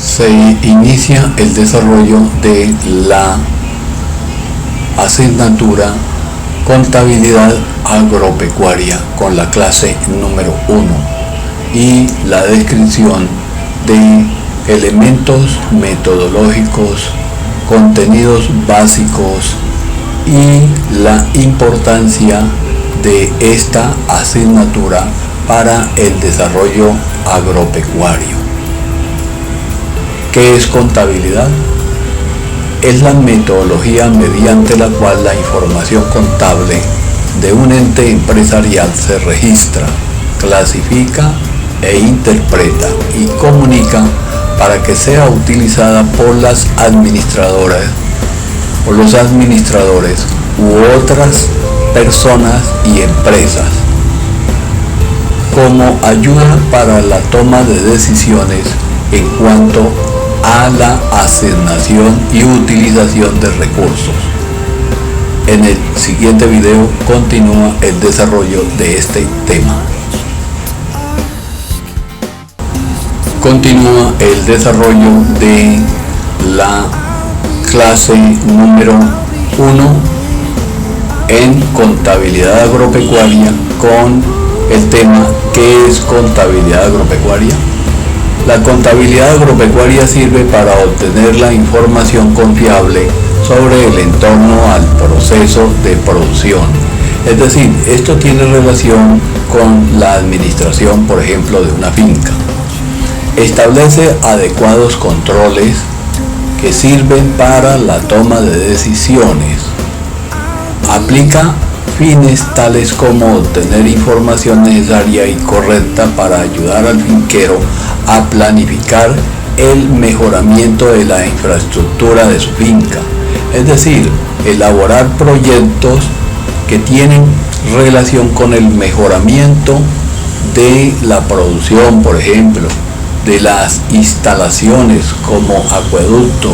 se inicia el desarrollo de la asignatura Contabilidad Agropecuaria con la clase número 1 y la descripción de elementos metodológicos, contenidos básicos y la importancia de esta asignatura para el desarrollo agropecuario. ¿Qué es contabilidad? Es la metodología mediante la cual la información contable de un ente empresarial se registra, clasifica e interpreta y comunica para que sea utilizada por las administradoras, por los administradores u otras personas y empresas como ayuda para la toma de decisiones en cuanto a la asignación y utilización de recursos. En el siguiente video continúa el desarrollo de este tema. Continúa el desarrollo de la clase número 1 en contabilidad agropecuaria con el tema ¿qué es contabilidad agropecuaria? La contabilidad agropecuaria sirve para obtener la información confiable sobre el entorno al proceso de producción. Es decir, esto tiene relación con la administración, por ejemplo, de una finca. Establece adecuados controles que sirven para la toma de decisiones. Aplica fines tales como obtener información necesaria y correcta para ayudar al finquero a planificar el mejoramiento de la infraestructura de su finca, es decir, elaborar proyectos que tienen relación con el mejoramiento de la producción, por ejemplo, de las instalaciones como acueducto,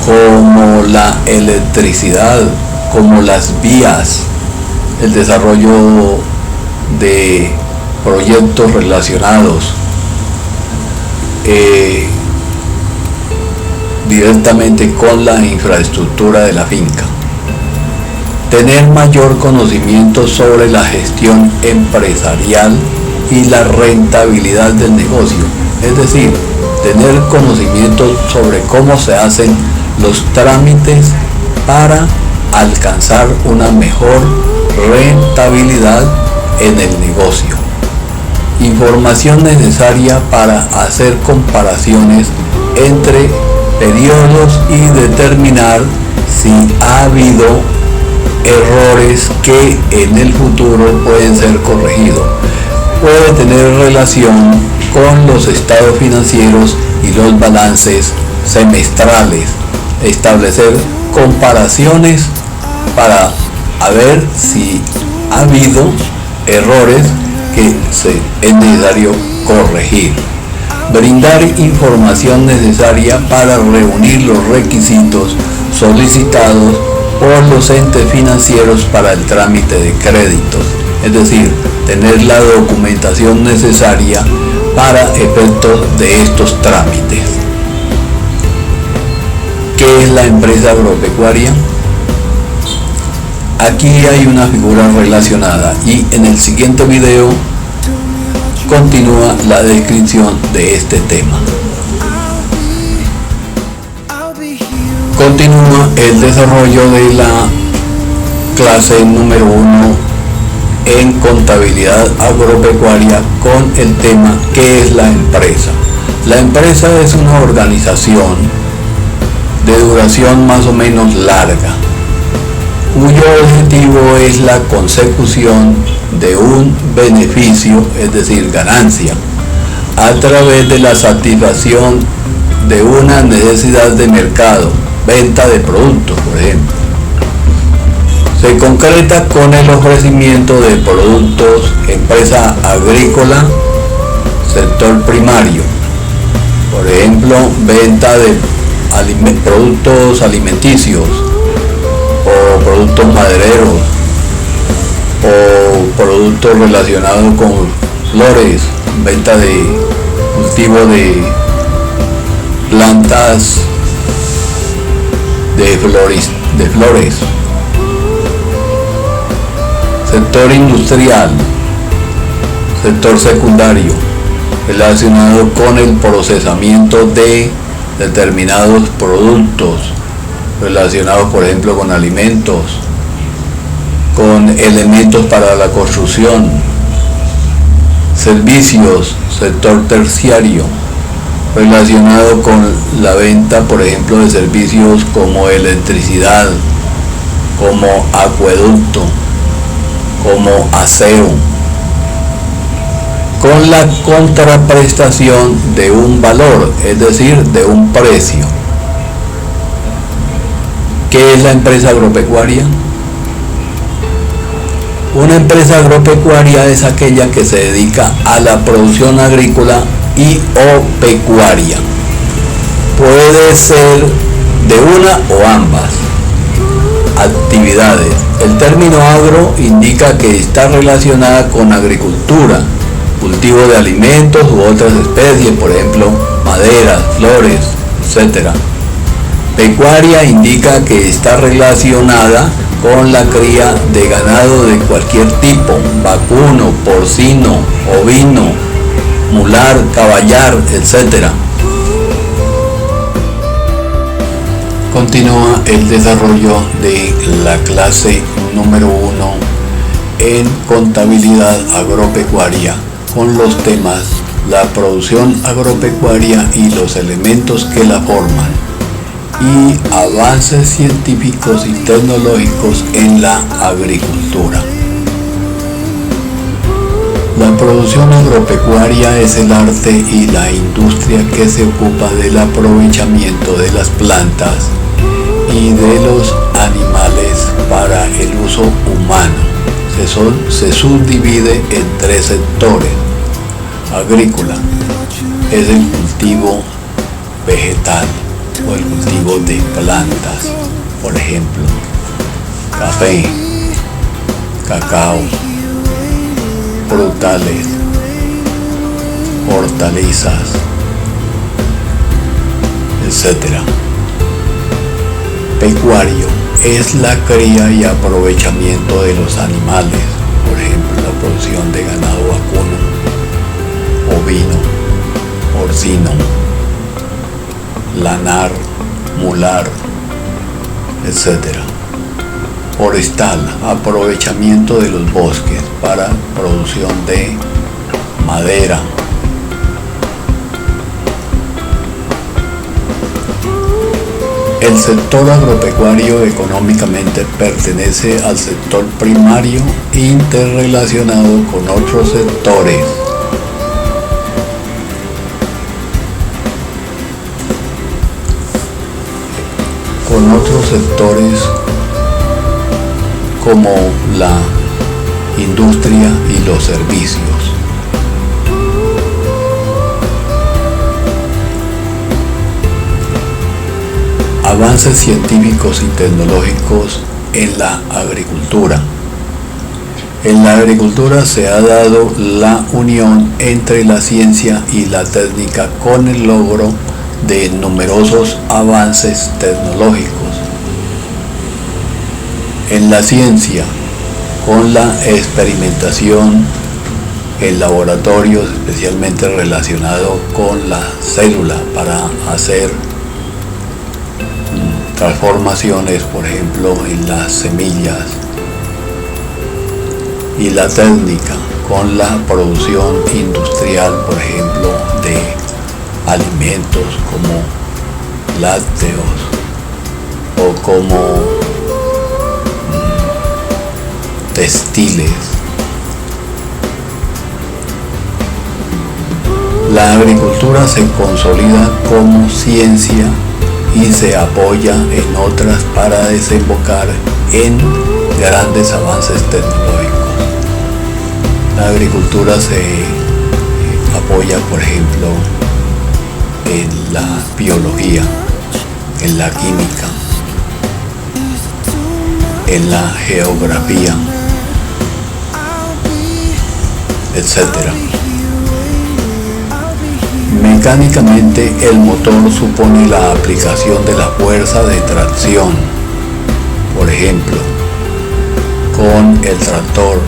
como la electricidad, como las vías, el desarrollo de proyectos relacionados directamente con la infraestructura de la finca. Tener mayor conocimiento sobre la gestión empresarial y la rentabilidad del negocio, es decir, tener conocimiento sobre cómo se hacen los trámites para alcanzar una mejor rentabilidad en el negocio. Información necesaria para hacer comparaciones entre periodos y determinar si ha habido errores que en el futuro pueden ser corregidos. Puede tener relación con los estados financieros y los balances semestrales. Establecer comparaciones para ver si ha habido errores que es necesario corregir. Brindar información necesaria para reunir los requisitos solicitados por los entes financieros para el trámite de créditos, es decir, tener la documentación necesaria para efectos de estos trámites. ¿Qué es la empresa agropecuaria? Aquí hay una figura relacionada y en el siguiente video continúa la descripción de este tema. Continúa el desarrollo de la clase número 1 en contabilidad agropecuaria con el tema ¿qué es la empresa? La empresa es una organización de duración más o menos larga, cuyo objetivo es la consecución de un beneficio, es decir, ganancia, a través de la satisfacción de una necesidad de mercado, venta de productos, por ejemplo. Se concreta con el ofrecimiento de productos, empresa agrícola, sector primario, por ejemplo, venta de productos alimenticios, o productos madereros, o productos relacionados con flores, venta de cultivo de plantas de flores. Sector industrial, sector secundario, relacionado con el procesamiento de determinados productos, relacionados por ejemplo con alimentos, con elementos para la construcción. Servicios, sector terciario, relacionado con la venta por ejemplo de servicios como electricidad, como acueducto, como aseo, con la contraprestación de un valor, es decir, de un precio. ¿Qué es la empresa agropecuaria? Una empresa agropecuaria es aquella que se dedica a la producción agrícola y o pecuaria. Puede ser de una o ambas actividades. El término agro indica que está relacionada con agricultura, cultivo de alimentos u otras especies, por ejemplo, maderas, flores, etc. Pecuaria indica que está relacionada con la cría de ganado de cualquier tipo, vacuno, porcino, ovino, mular, caballar, etc. Continúa el desarrollo de la clase número 1 en contabilidad agropecuaria con los temas la producción agropecuaria y los elementos que la forman y avances científicos y tecnológicos en la agricultura. La producción agropecuaria es el arte y la industria que se ocupa del aprovechamiento de las plantas y de los animales para el uso humano. Se subdivide en 3 sectores. Agrícola es el cultivo vegetal o el cultivo de plantas, por ejemplo, café, cacao, frutales, hortalizas, etc. Pecuario es la cría y aprovechamiento de los animales, por ejemplo, la producción de ganado vacuno, ovino, porcino, lanar, mular, etc. Forestal, aprovechamiento de los bosques para producción de madera. El sector agropecuario económicamente pertenece al sector primario interrelacionado con otros sectores. Con otros sectores como la industria y los servicios. Avances científicos y tecnológicos en la agricultura. En la agricultura se ha dado la unión entre la ciencia y la técnica con el logro de numerosos avances tecnológicos. En la ciencia, con la experimentación en laboratorios, especialmente relacionado con la célula para hacer transformaciones, por ejemplo, en las semillas, y la técnica con la producción industrial, por ejemplo, de alimentos como lácteos o como textiles. La agricultura se consolida como ciencia y se apoya en otras para desembocar en grandes avances tecnológicos. La agricultura se apoya, por ejemplo, en la biología, en la química, en la geografía, etc. Mecánicamente, el motor supone la aplicación de la fuerza de tracción, por ejemplo, con el tractor,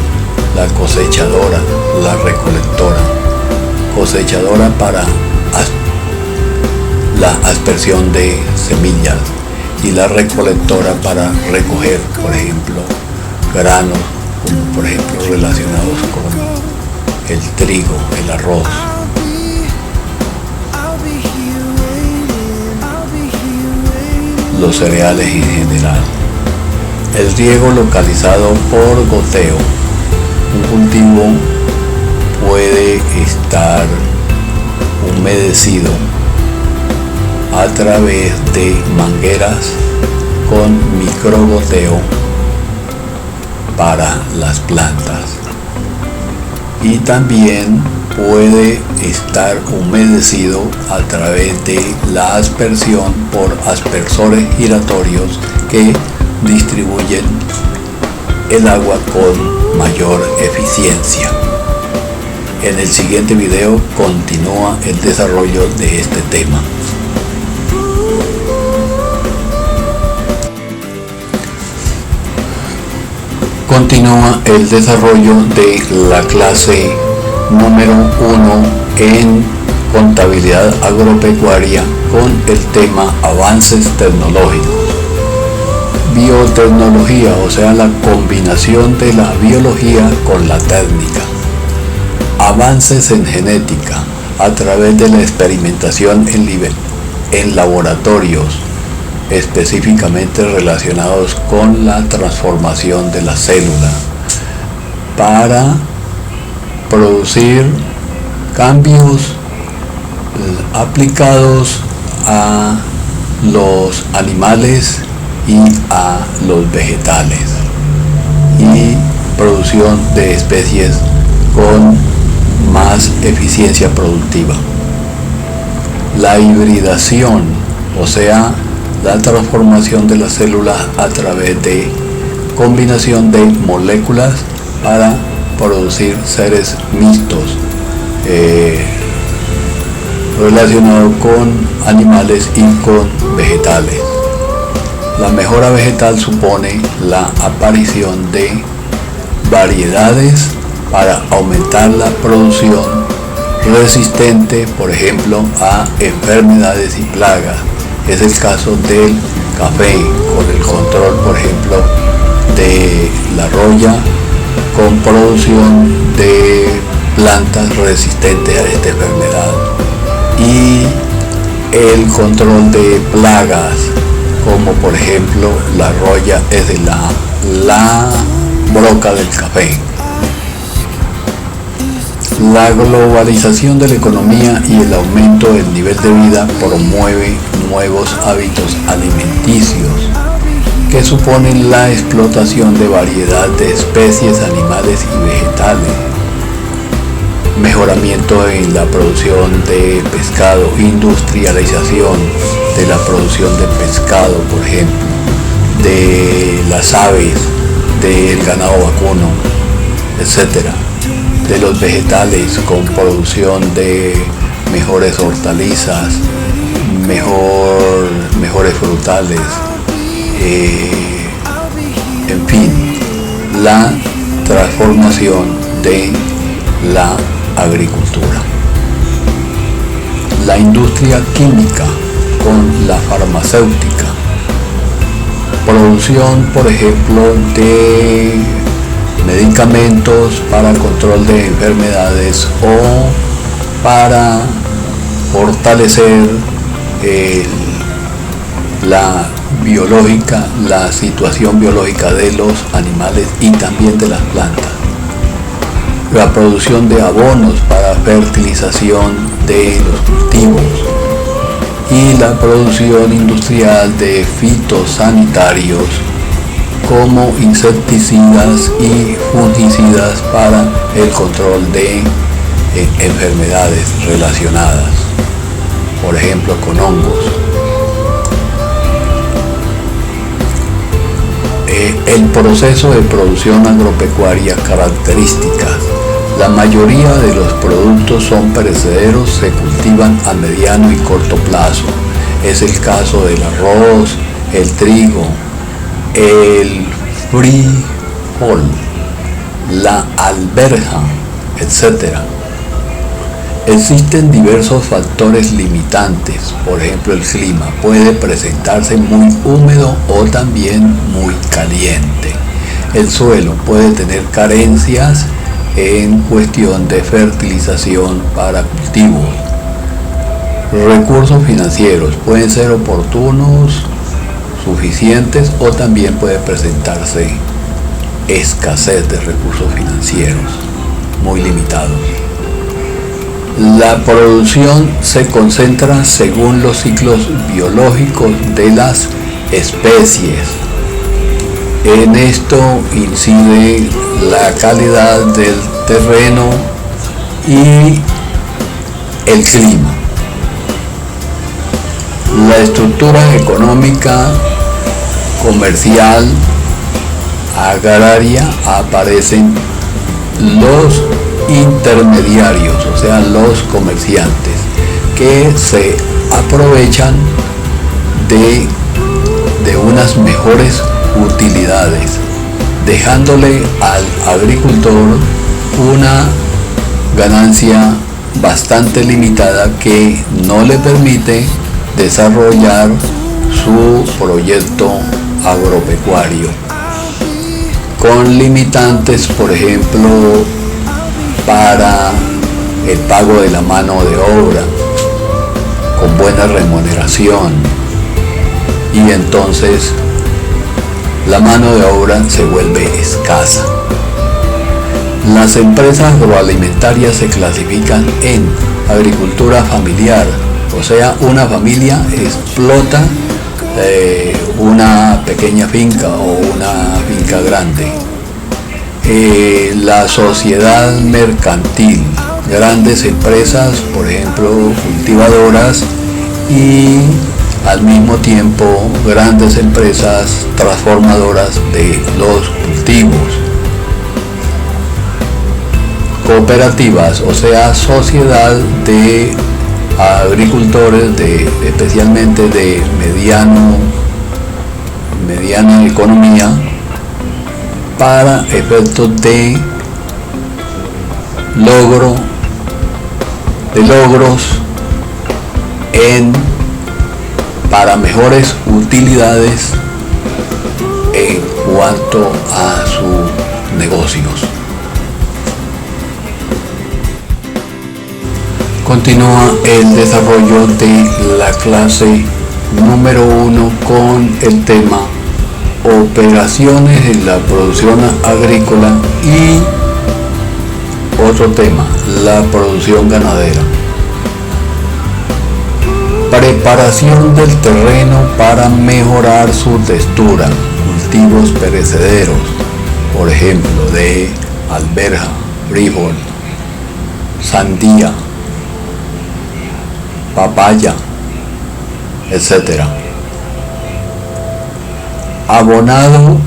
la cosechadora, la recolectora, cosechadora para la aspersión de semillas y la recolectora para recoger, por ejemplo, granos, como por ejemplo relacionados con el trigo, el arroz. Los cereales en general. El riego localizado por goteo. Un cultivo puede estar humedecido a través de mangueras con microgoteo para las plantas, y también puede estar humedecido a través de la aspersión por aspersores giratorios que distribuyen el agua con mayor eficiencia. En el siguiente video continúa el desarrollo de este tema. Continúa el desarrollo de la clase número 1 en contabilidad agropecuaria con el tema avances tecnológicos. Biotecnología, o sea, la combinación de la biología con la técnica. Avances en genética a través de la experimentación en laboratorios, específicamente relacionados con la transformación de la célula para producir cambios aplicados a los animales y a los vegetales, y producción de especies con más eficiencia productiva. La hibridación, o sea, la transformación de las células a través de combinación de moléculas para producir seres mixtos relacionados con animales y con vegetales. La mejora vegetal supone la aparición de variedades para aumentar la producción resistente, por ejemplo, a enfermedades y plagas. Es el caso del café, con el control, por ejemplo, de la roya, con producción de plantas resistentes a esta enfermedad, y el control de plagas, como por ejemplo la roya es de la broca del café. La globalización de la economía y el aumento del nivel de vida promueve nuevos hábitos alimenticios que suponen la explotación de variedad de especies animales y vegetales, mejoramiento en la producción de pescado, industrialización de la producción de pescado, por ejemplo, de las aves, del ganado vacuno, etc. De los vegetales, con producción de mejores hortalizas, mejores frutales, en fin, la transformación de la agricultura. La industria química con la farmacéutica, producción, por ejemplo, de medicamentos para control de enfermedades o para fortalecer la situación biológica de los animales y también de las plantas. La producción de abonos para fertilización de los cultivos y la producción industrial de fitosanitarios como insecticidas y fungicidas para el control de enfermedades relacionadas, por ejemplo con hongos. El proceso de producción agropecuaria, características. La mayoría de los productos son perecederos, se cultivan a mediano y corto plazo. Es el caso del arroz, el trigo, el frijol, la alberja, etc. Existen diversos factores limitantes, por ejemplo el clima puede presentarse muy húmedo o también muy caliente. El suelo puede tener carencias en cuestión de fertilización para cultivos. Recursos financieros pueden ser oportunos, suficientes o también puede presentarse escasez de recursos financieros muy limitados. La producción se concentra según los ciclos biológicos de las especies. En esto incide la calidad del terreno y el clima. La estructura económica, comercial, agraria, aparecen los intermediarios, o sea, los comerciantes, que se aprovechan de unas mejores utilidades, dejándole al agricultor una ganancia bastante limitada que no le permite desarrollar su proyecto agropecuario, con limitantes, por ejemplo, para el pago de la mano de obra, con buena remuneración, y entonces la mano de obra se vuelve escasa. Las empresas agroalimentarias se clasifican en agricultura familiar, o sea, una familia explota una pequeña finca o una finca grande. La sociedad mercantil, grandes empresas, por ejemplo, cultivadoras, y al mismo tiempo grandes empresas transformadoras de los cultivos. Cooperativas, o sea, sociedad de agricultores, especialmente de mediana economía, para efectos de logros para mejores utilidades en cuanto a sus negocios. Continúa el desarrollo de la clase número 1 con el tema operaciones en la producción agrícola y otro tema, la producción ganadera. Preparación del terreno para mejorar su textura, cultivos perecederos, por ejemplo, de alberja, frijol, sandía, papaya, etc. Abonado,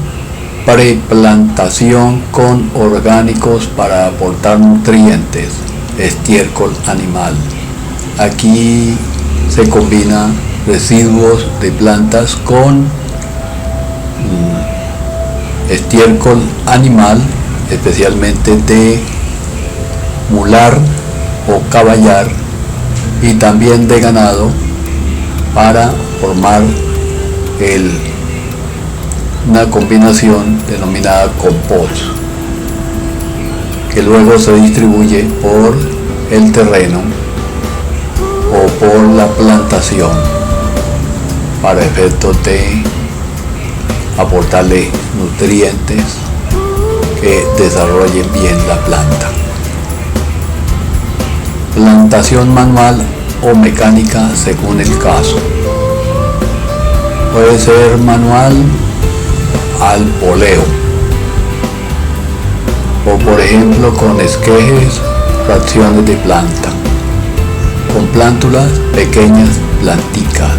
preplantación con orgánicos para aportar nutrientes, estiércol animal. Aquí se combina residuos de plantas con estiércol animal, especialmente de mular o caballar, y también de ganado, para formar una combinación denominada compost, que luego se distribuye por el terreno o por la plantación para efectos de aportarle nutrientes que desarrollen bien la planta. Plantación manual o mecánica según el caso. Puede ser manual al poleo, o por ejemplo con esquejes, fracciones de planta, con plántulas pequeñas, planticas,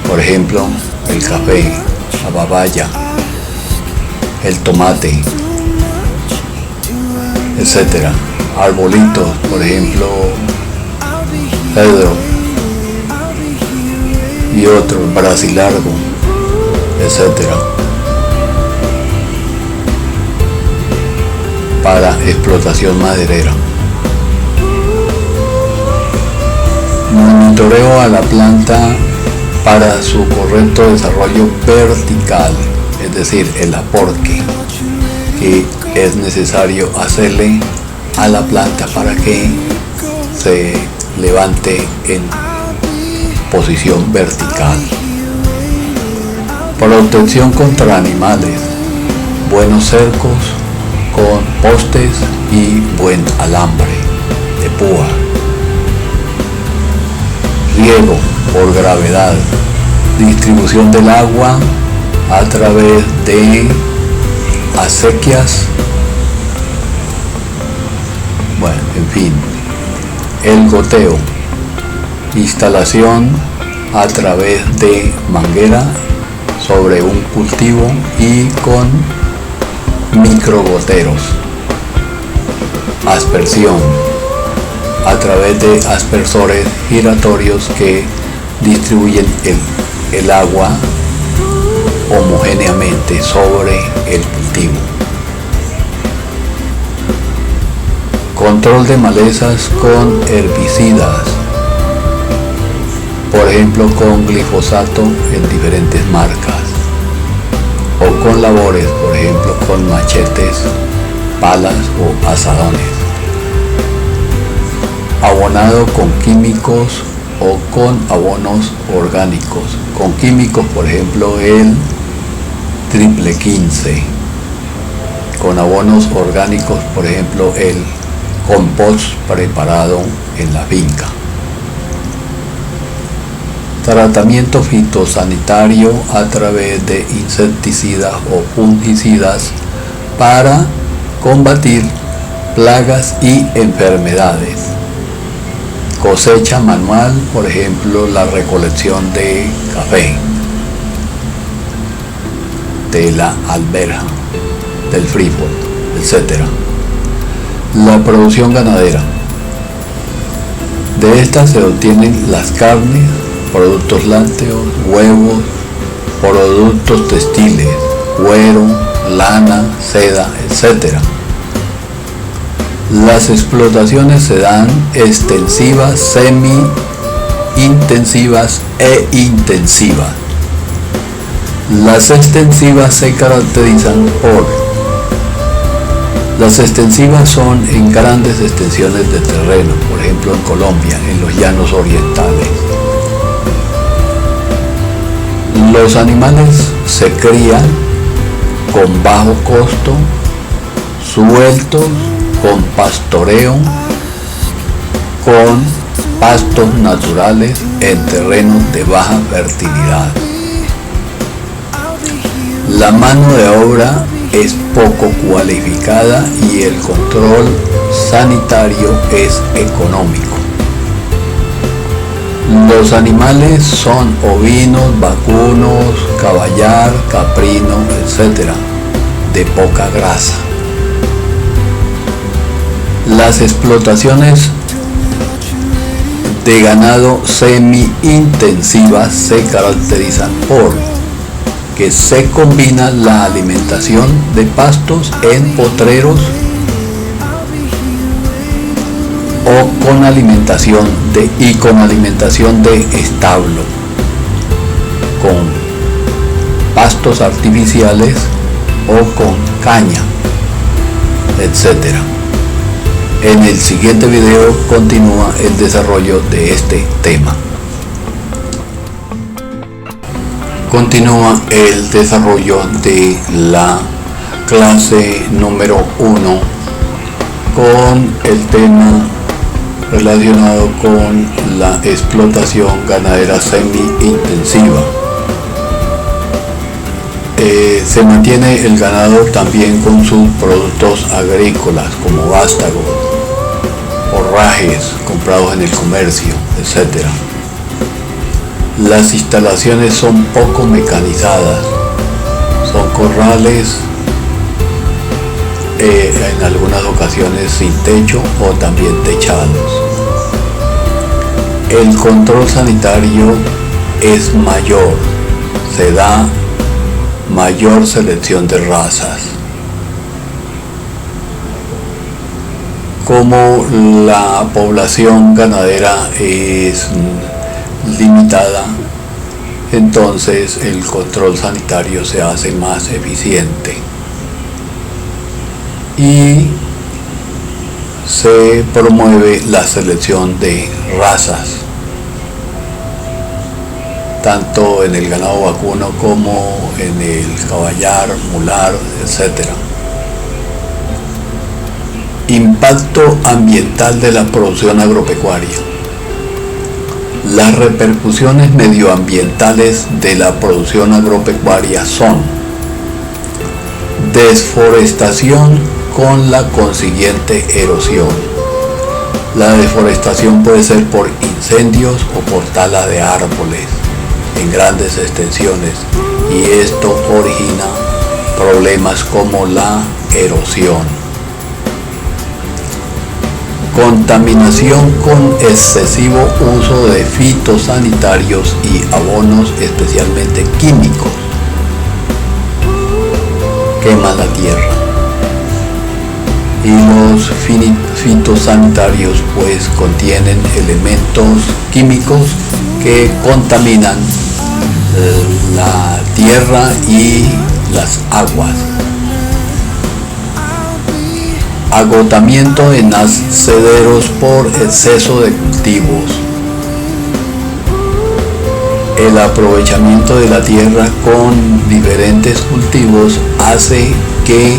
por ejemplo el café, la papaya, el tomate, etcétera. Arbolitos, por ejemplo, cedro y otros, brasilargo, etcétera, para explotación maderera. Monitoreo a la planta para su correcto desarrollo vertical, es decir, el aporte que es necesario hacerle a la planta para que se levante en posición vertical. Protección contra animales, buenos cercos con postes y buen alambre de púa. Riego por gravedad, distribución del agua a través de acequias, bueno, en fin, el goteo, instalación a través de manguera sobre un cultivo y con microgoteros. Aspersión a través de aspersores giratorios que distribuyen el agua homogéneamente sobre el cultivo. Control de malezas con herbicidas, por ejemplo con glifosato en diferentes marcas, o con labores, por ejemplo con machetes, palas o azadones. Abonado con químicos o con abonos orgánicos. Con químicos, por ejemplo, el triple 15. Con abonos orgánicos, por ejemplo, el compost preparado en la finca. Tratamiento fitosanitario a través de insecticidas o fungicidas para combatir plagas y enfermedades. Cosecha manual, por ejemplo, la recolección de café, de la alberja, del frijol, etc. La producción ganadera. De esta se obtienen las carnes, productos lácteos, huevos, productos textiles, cuero, lana, seda, etc. Las explotaciones se dan extensivas, semi-intensivas e intensivas. Las extensivas se caracterizan por: las extensivas son en grandes extensiones de terreno, por ejemplo en Colombia, en los llanos orientales. Los animales se crían con bajo costo, sueltos, con pastoreo, con pastos naturales en terrenos de baja fertilidad. La mano de obra es poco cualificada y el control sanitario es económico. Los animales son ovinos, vacunos, caballar, caprino, etc., de poca grasa. Las explotaciones de ganado semi-intensivas se caracterizan por que se combina la alimentación de pastos en potreros o con alimentación de establo, con pastos artificiales o con caña, etc. En el siguiente video continúa el desarrollo de este tema. Continúa el desarrollo de la clase número 1 con el tema relacionado con la explotación ganadera semi-intensiva. Se mantiene el ganado también con sus productos agrícolas como vástagos, forrajes comprados en el comercio, etc. Las instalaciones son poco mecanizadas, son corrales en algunas ocasiones sin techo o también techados. El control sanitario es mayor, se da mayor selección de razas. Como la población ganadera es limitada, entonces el control sanitario se hace más eficiente y se promueve la selección de razas, tanto en el ganado vacuno como en el caballar, mular, etc. Impacto ambiental de la producción agropecuaria. Las repercusiones medioambientales de la producción agropecuaria son desforestación con la consiguiente erosión. La deforestación puede ser por incendios o por tala de árboles en grandes extensiones, y esto origina problemas como la erosión. Contaminación con excesivo uso de fitosanitarios y abonos, especialmente químicos. Quema la tierra. Y los fitosanitarios pues contienen elementos químicos que contaminan la tierra y las aguas. Agotamiento de nacederos por exceso de cultivos. El aprovechamiento de la tierra con diferentes cultivos hace que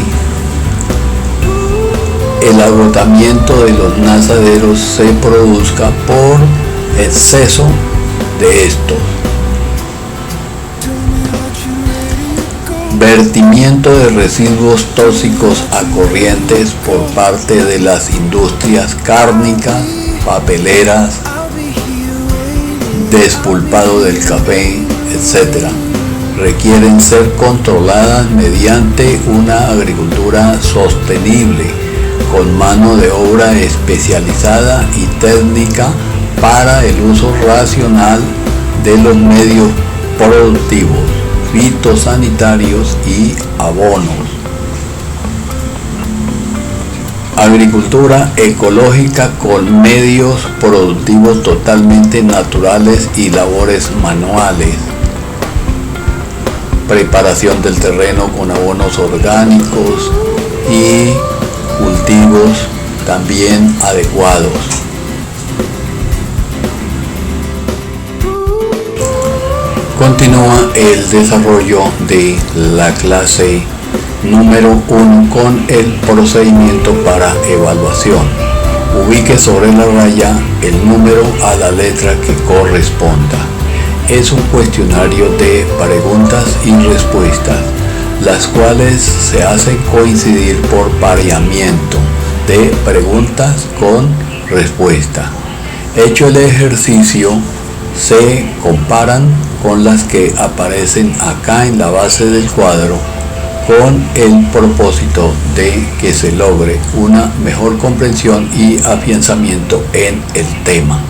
el agotamiento de los nazaderos se produzca por exceso de estos. Vertimiento de residuos tóxicos a corrientes por parte de las industrias cárnicas, papeleras, despulpado del café, etc. Requieren ser controladas mediante una agricultura sostenible, con mano de obra especializada y técnica para el uso racional de los medios productivos, fitosanitarios y abonos. Agricultura ecológica con medios productivos totalmente naturales y labores manuales. Preparación del terreno con abonos orgánicos y cultivos también adecuados. Continúa el desarrollo de la clase número 1 con el procedimiento para evaluación. Ubique sobre la raya el número a la letra que corresponda. Es un cuestionario de preguntas y respuestas, las cuales se hacen coincidir por pareamiento de preguntas con respuesta. Hecho el ejercicio, se comparan con las que aparecen acá en la base del cuadro, con el propósito de que se logre una mejor comprensión y afianzamiento en el tema.